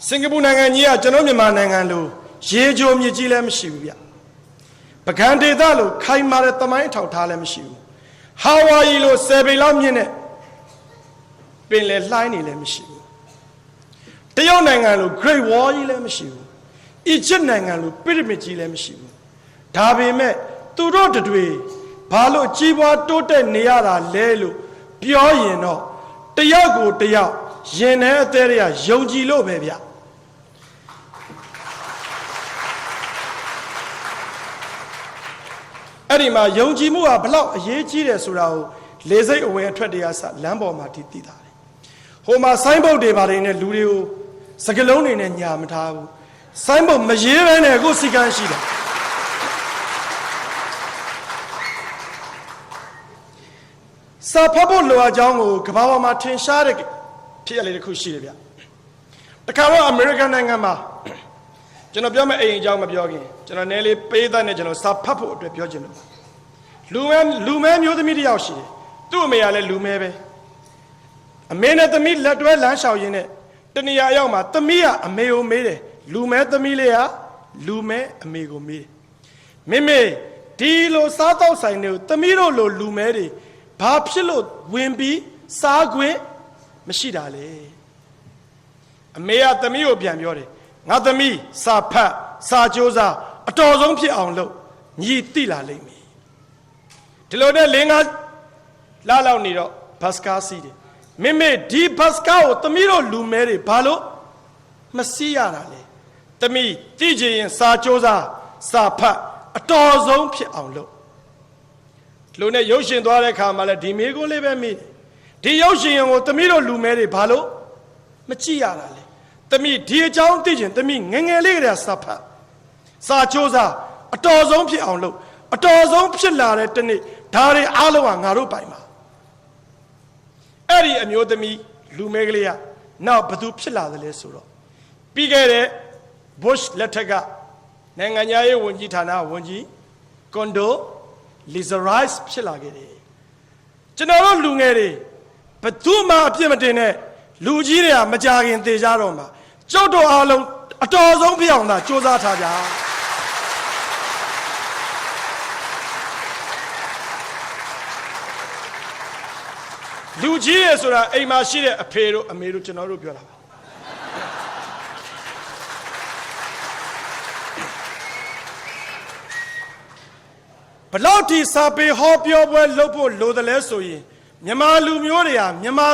စင်ကာပူနိုင်ငံကြီးကကျွန်တော်မြန်မာနိုင်ငံလိုရေချိုမြစ်ကြီးလည်းမရှိဘူးဗျပကံဒေသလိုခိုင်မာတဲ့သမိုင်းထောက်ထားလည်းမရှိဘူးဟာဝိုင်ရီလို10 ပေလောက်မြင့်တဲ့ပင်လယ်လှိုင်းနေလည်းမရှိဘူးတရုတ်နိုင်ငံလို Great Wall ကြီးလည်းမရှိဘူးအီဂျစ်နိုင်ငံလိုပရမစ်ကြီးလည်းမရှိဘူးဒါပေမဲ့သူတို့တွေဘာလို့ကြီးပွားတိုးတက်နေရတာလဲလို့ပြောရင်တော့တယောက်ကိုတယောက်ရင်ထဲအသေးတွေကယုံကြည်လို့ပဲဗျအဲ့ဒီမှာယုံကြည်မှုကဘလောက်အရေးကြီးတယ်ဆိုတာကိုလေစိတ်အဝင်အထွက်တရားစလမ်းပေါ်မှာသိတာတယ်ဟိုမှာဆိုင်းဘုတ်တွေပါတယ်နဲ့လူတွေကိုစကလုံးတွေနဲ့ညာမထားဘူးဆိုင်းဘုတ်မရေးဘဲနဲ့ကိုစီကန်းရှိတယ်စာဖတ်ဖို့လိုအပ်ကြောင်းကိုကမ္ဘာပေါ်မှာထင်ရှားတဲ့ဖြစ်ရလေတစ်ခုရှိတယ်ဗျတခါတော့အမေရိကန်နိုင်ငံမှာကျွန်တော်ပြောမယ့်အိမ်အကြောင်းမပြောခင်ကျွန်တော်နည်းလေးပေးသားနဲ့ကျွန်တော်စာဖတ်ဖို့အတွက်ပြောချင်တယ်လူမဲမျိုးသမီးတယောက်ရှိတယ်သူ့အမေကလည်းလူမဲပဲအမေနဲ့သမီးလက်တွဲလမ်းလျှောက်ရင်းနဲ့တနေရာရောက်မှာသမီးကအမေကိုမေးတယ်လူမဲသမီးလေးကလူမဲအမေကိုမေးတယ်မေမေဒီလိုစားတော့ဆိုင်တွေကိုသမီးတို့လိုလူမဲတွေဘာဖြစ်လို့ဝင်ပြီးစားခွင့်မရှိတာလဲအမေကသမီးကိုပြန်ပြောတယ်ငါသမီးစာဖတ်စာကြိုးစားအတော်ဆုံးဖြစ်အောင်လုပ်ညီတိလာလိမ့်မယ်ဒီလိုနဲ့5 လလောက်နေတော့ဘတ်စကားစီးတယ်မေမေဒီဘတ်စကားကိုသမီးတို့လူမဲတွေဘာလို့မစီးရတာလဲသမီးကြည့်ချင်ရင်စာကြိုးစားစာဖတ်အတော်ဆုံးဖြစ်အောင်လုပ်လူနဲ့ရုပ်ရှင်သွားတဲ့အခါမှာလည်းဒီမေကိုလေးပဲမေးဒီရုပ်ရှင်ကိုသမီးတို့လူမဲတွေဘာလို့မကြည့်ရတာလဲသမီးဒီအကြောင်းသိချင်သမီးငငယ်လေးကတည်းကစာဖတ်စာကြိုးစားအတော်ဆုံးဖြစ်အောင်လုပ်အတော်ဆုံးဖြစ်လာတဲ့တနေ့ဒါတွေအားလုံးကငါတို့ပိုင်ပါအဲ့ဒီအမျိုးသမီးလူမဲကလေးကနောက်ဘသူဖြစ်လာတယ်လဲဆိုတော့ပြီးခဲ့တဲ့ Bush လက်ထက်ကနိုင်ငံရေးဝန်ကြီးဌာနဝန်ကြီးကွန်ဒိုLisa Rice ဖြစ်လာခဲ့တယ်ကျွန်တော်တို့လူငယ်တွေဘသူမှအပြစ်မတင်တဲ့လူကြီးတွေကမကြခင်သေကြတော့မှာကျုပ်တို့အားလုံးအတော်ဆုံးဖြစ်အောင်သာစူးစမ်းထားကြလူကြီးရဆိုတာအိမ်မှာရှိတဲ့အဖေတို့အမေတို့ကျွန်တော်တို့ပြောတာပါဘလောက်ဒီစာပေဟောပြောပွဲလုပ်ဖို့လိုတယ်လဲဆိုရင်မြန်မာလူမျိုးတွေဟာမြန်မာ